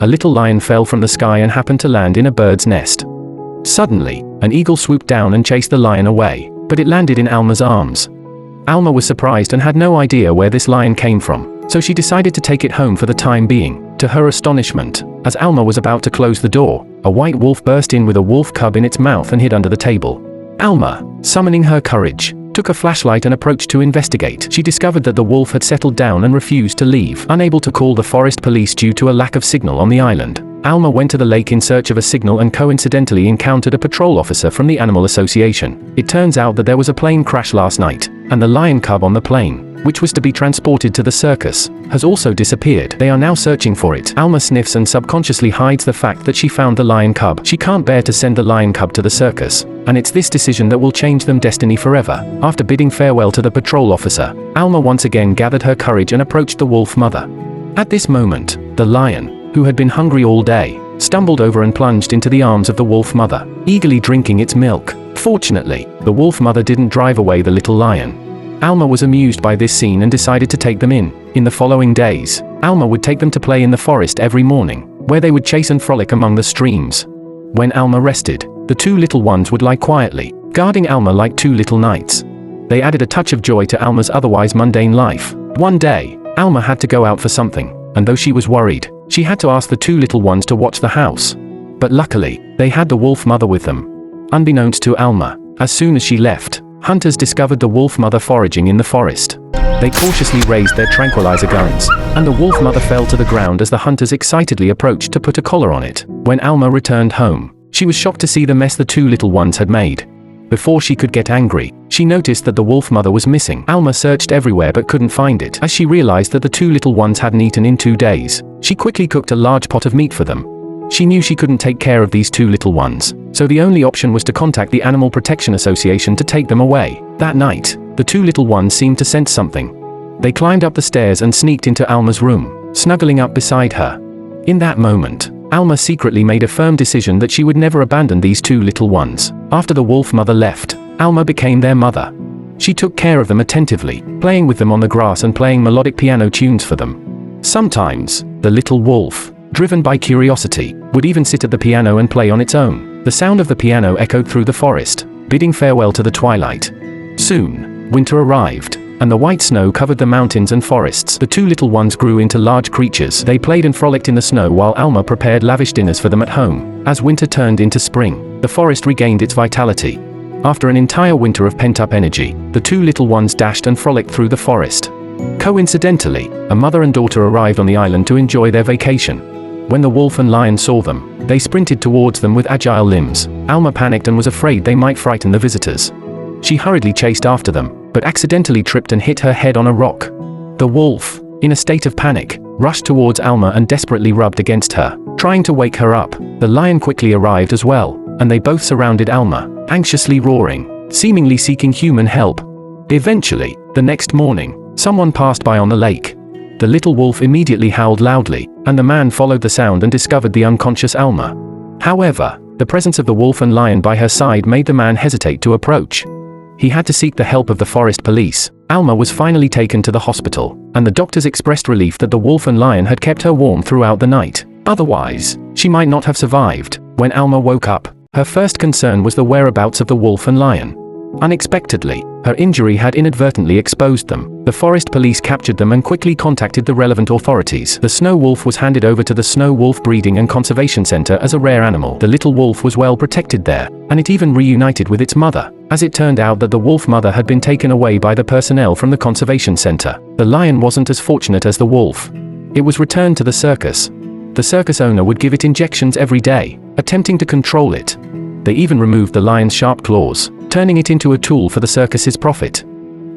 a little lion fell from the sky and happened to land in a bird's nest. Suddenly, an eagle swooped down and chased the lion away, but it landed in Alma's arms. Alma was surprised and had no idea where this lion came from, so she decided to take it home for the time being. To her astonishment, as Alma was about to close the door, a white wolf burst in with a wolf cub in its mouth and hid under the table. Alma, summoning her courage, took a flashlight and approached to investigate. She discovered that the wolf had settled down and refused to leave. Unable to call the forest police due to a lack of signal on the island, Alma went to the lake in search of a signal and coincidentally encountered a patrol officer from the Animal Association. It turns out that there was a plane crash last night, and the lion cub on the plane, which was to be transported to the circus, has also disappeared. They are now searching for it. Alma sniffs and subconsciously hides the fact that she found the lion cub. She can't bear to send the lion cub to the circus, and it's this decision that will change them destiny forever. After bidding farewell to the patrol officer, Alma once again gathered her courage and approached the wolf mother. At this moment, the lion, who had been hungry all day, stumbled over and plunged into the arms of the wolf mother, eagerly drinking its milk. Fortunately, the wolf mother didn't drive away the little lion. Alma was amused by this scene and decided to take them in. In the following days, Alma would take them to play in the forest every morning, where they would chase and frolic among the streams. When Alma rested, the two little ones would lie quietly, guarding Alma like two little knights. They added a touch of joy to Alma's otherwise mundane life. One day, Alma had to go out for something, and though she was worried, she had to ask the two little ones to watch the house. But luckily, they had the wolf mother with them. Unbeknownst to Alma, as soon as she left, hunters discovered the wolf mother foraging in the forest. They cautiously raised their tranquilizer guns, and the wolf mother fell to the ground as the hunters excitedly approached to put a collar on it. When Alma returned home, she was shocked to see the mess the two little ones had made. Before she could get angry, she noticed that the wolf mother was missing. Alma searched everywhere but couldn't find it. As she realized that the two little ones hadn't eaten in 2 days, she quickly cooked a large pot of meat for them. She knew she couldn't take care of these two little ones, so the only option was to contact the Animal Protection Association to take them away. That night, the two little ones seemed to sense something. They climbed up the stairs and sneaked into Alma's room, snuggling up beside her. In that moment, Alma secretly made a firm decision that she would never abandon these two little ones. After the wolf mother left, Alma became their mother. She took care of them attentively, playing with them on the grass and playing melodic piano tunes for them. Sometimes, the little wolf, driven by curiosity, would even sit at the piano and play on its own. The sound of the piano echoed through the forest, bidding farewell to the twilight. Soon, winter arrived, and the white snow covered the mountains and forests. The two little ones grew into large creatures. They played and frolicked in the snow while Alma prepared lavish dinners for them at home. As winter turned into spring, the forest regained its vitality. After an entire winter of pent-up energy, the two little ones dashed and frolicked through the forest. Coincidentally, a mother and daughter arrived on the island to enjoy their vacation. When the wolf and lion saw them, they sprinted towards them with agile limbs. Alma panicked and was afraid they might frighten the visitors. She hurriedly chased after them, but accidentally tripped and hit her head on a rock. The wolf, in a state of panic, rushed towards Alma and desperately rubbed against her, trying to wake her up. The lion quickly arrived as well, and they both surrounded Alma, anxiously roaring, seemingly seeking human help. Eventually, the next morning, someone passed by on the lake. The little wolf immediately howled loudly, and the man followed the sound and discovered the unconscious Alma. However, the presence of the wolf and lion by her side made the man hesitate to approach. He had to seek the help of the forest police. Alma was finally taken to the hospital, and the doctors expressed relief that the wolf and lion had kept her warm throughout the night. Otherwise, she might not have survived. When Alma woke up, her first concern was the whereabouts of the wolf and lion. Unexpectedly, her injury had inadvertently exposed them. The forest police captured them and quickly contacted the relevant authorities. The snow wolf was handed over to the Snow Wolf Breeding and Conservation Center as a rare animal. The little wolf was well protected there, and it even reunited with its mother, as it turned out that the wolf mother had been taken away by the personnel from the conservation center. The lion wasn't as fortunate as the wolf. It was returned to the circus. The circus owner would give it injections every day, attempting to control it. They even removed the lion's sharp claws, turning it into a tool for the circus's profit.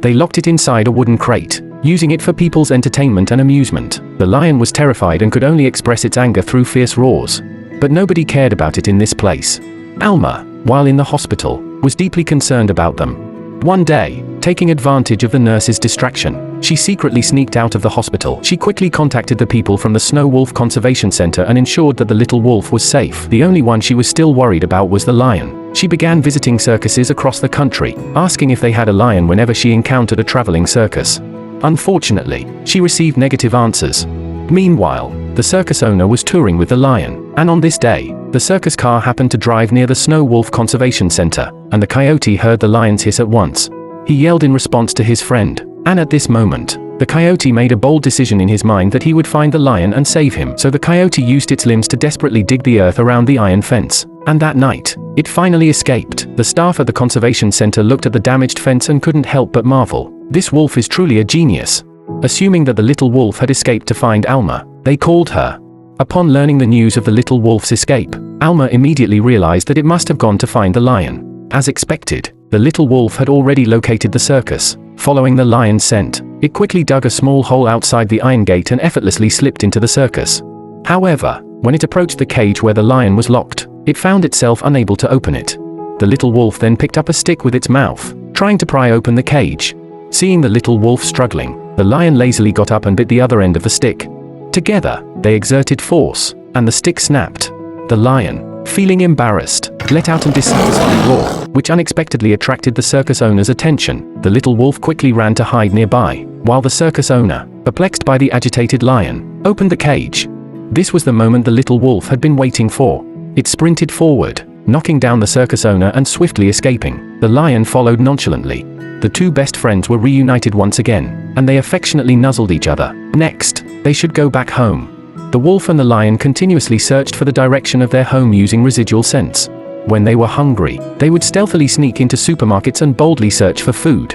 They locked it inside a wooden crate, using it for people's entertainment and amusement. The lion was terrified and could only express its anger through fierce roars. But nobody cared about it in this place. Alma, while in the hospital, was deeply concerned about them. One day, taking advantage of the nurse's distraction, she secretly sneaked out of the hospital. She quickly contacted the people from the Snow Wolf Conservation Center and ensured that the little wolf was safe. The only one she was still worried about was the lion. She began visiting circuses across the country, asking if they had a lion whenever she encountered a traveling circus. Unfortunately, she received negative answers. Meanwhile, The circus owner was touring with the lion, and on this day, the circus car happened to drive near the Snow Wolf Conservation Center, and the coyote heard the lion's hiss at once. He yelled in response to his friend, and at this moment, the coyote made a bold decision in his mind that he would find the lion and save him. So the coyote used its limbs to desperately dig the earth around the iron fence. And that night, it finally escaped. The staff at the conservation center looked at the damaged fence and couldn't help but marvel. This wolf is truly a genius. Assuming that the little wolf had escaped to find Alma, they called her. Upon learning the news of the little wolf's escape, Alma immediately realized that it must have gone to find the lion. As expected, the little wolf had already located the circus. Following the lion's scent, it quickly dug a small hole outside the iron gate and effortlessly slipped into the circus. However, when it approached the cage where the lion was locked, it found itself unable to open it. The little wolf then picked up a stick with its mouth, trying to pry open the cage. Seeing the little wolf struggling, the lion lazily got up and bit the other end of the stick. Together, they exerted force, and the stick snapped. The lion, feeling embarrassed, let out a disgusting roar, which unexpectedly attracted the circus owner's attention. The little wolf quickly ran to hide nearby, while the circus owner, perplexed by the agitated lion, opened the cage. This was the moment the little wolf had been waiting for. It sprinted forward, knocking down the circus owner and swiftly escaping. The lion followed nonchalantly. The two best friends were reunited once again, and they affectionately nuzzled each other. Next, they should go back home. The wolf and the lion continuously searched for the direction of their home using residual sense. When they were hungry, they would stealthily sneak into supermarkets and boldly search for food.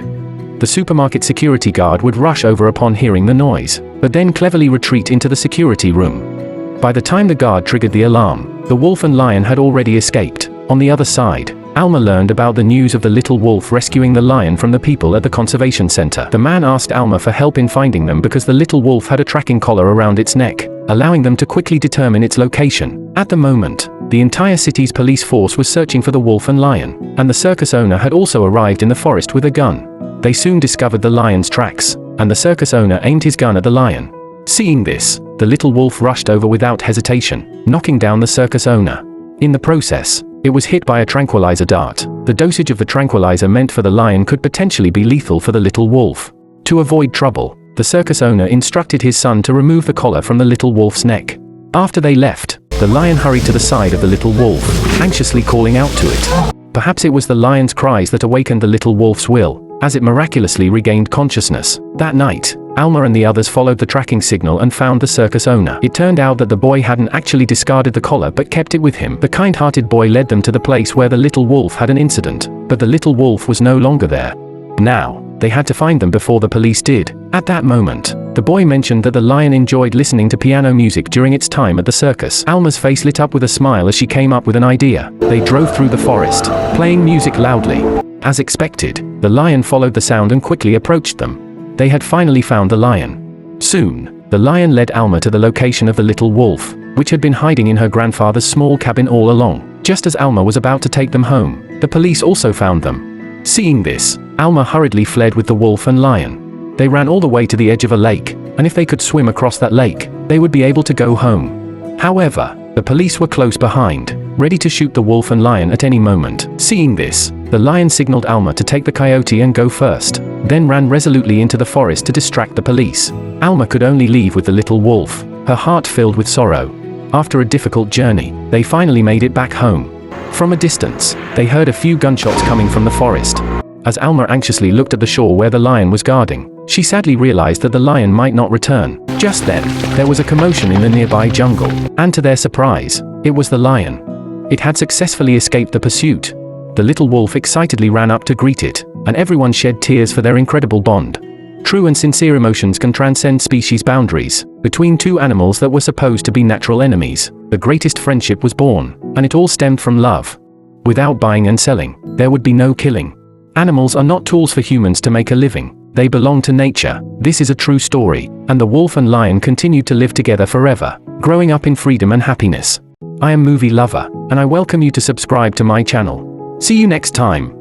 The supermarket security guard would rush over upon hearing the noise, but then cleverly retreat into the security room. By the time the guard triggered the alarm, the wolf and lion had already escaped. On the other side, Alma learned about the news of the little wolf rescuing the lion from the people at the conservation center. The man asked Alma for help in finding them because the little wolf had a tracking collar around its neck, allowing them to quickly determine its location. At the moment, the entire city's police force was searching for the wolf and lion, and the circus owner had also arrived in the forest with a gun. They soon discovered the lion's tracks, and the circus owner aimed his gun at the lion. Seeing this, the little wolf rushed over without hesitation, knocking down the circus owner. In the process, it was hit by a tranquilizer dart. The dosage of the tranquilizer meant for the lion could potentially be lethal for the little wolf. To avoid trouble, the circus owner instructed his son to remove the collar from the little wolf's neck. After they left, the lion hurried to the side of the little wolf, anxiously calling out to it. Perhaps it was the lion's cries that awakened the little wolf's will, as it miraculously regained consciousness. That night, Alma and the others followed the tracking signal and found the circus owner. It turned out that the boy hadn't actually discarded the collar but kept it with him. The kind-hearted boy led them to the place where the little wolf had an incident, but the little wolf was no longer there. Now, they had to find them before the police did. At that moment, the boy mentioned that the lion enjoyed listening to piano music during its time at the circus. Alma's face lit up with a smile as she came up with an idea. They drove through the forest, playing music loudly. As expected, the lion followed the sound and quickly approached them. They had finally found the lion. Soon, the lion led Alma to the location of the little wolf, which had been hiding in her grandfather's small cabin all along. Just as Alma was about to take them home, the police also found them. Seeing this, Alma hurriedly fled with the wolf and lion. They ran all the way to the edge of a lake, and if they could swim across that lake, they would be able to go home. However, the police were close behind, ready to shoot the wolf and lion at any moment. Seeing this, the lion signaled Alma to take the coyote and go first, then ran resolutely into the forest to distract the police. Alma could only leave with the little wolf, her heart filled with sorrow. After a difficult journey, they finally made it back home. From a distance, they heard a few gunshots coming from the forest. As Alma anxiously looked at the shore where the lion was guarding, she sadly realized that the lion might not return. Just then, there was a commotion in the nearby jungle, and to their surprise, it was the lion. It had successfully escaped the pursuit. The little wolf excitedly ran up to greet it, and everyone shed tears for their incredible bond. True and sincere emotions can transcend species boundaries. Between two animals that were supposed to be natural enemies, the greatest friendship was born, and it all stemmed from love. Without buying and selling, there would be no killing. Animals are not tools for humans to make a living. They belong to nature. This is a true story, and the wolf and lion continued to live together forever, growing up in freedom and happiness. I am Movie Lover, and I welcome you to subscribe to my channel. See you next time.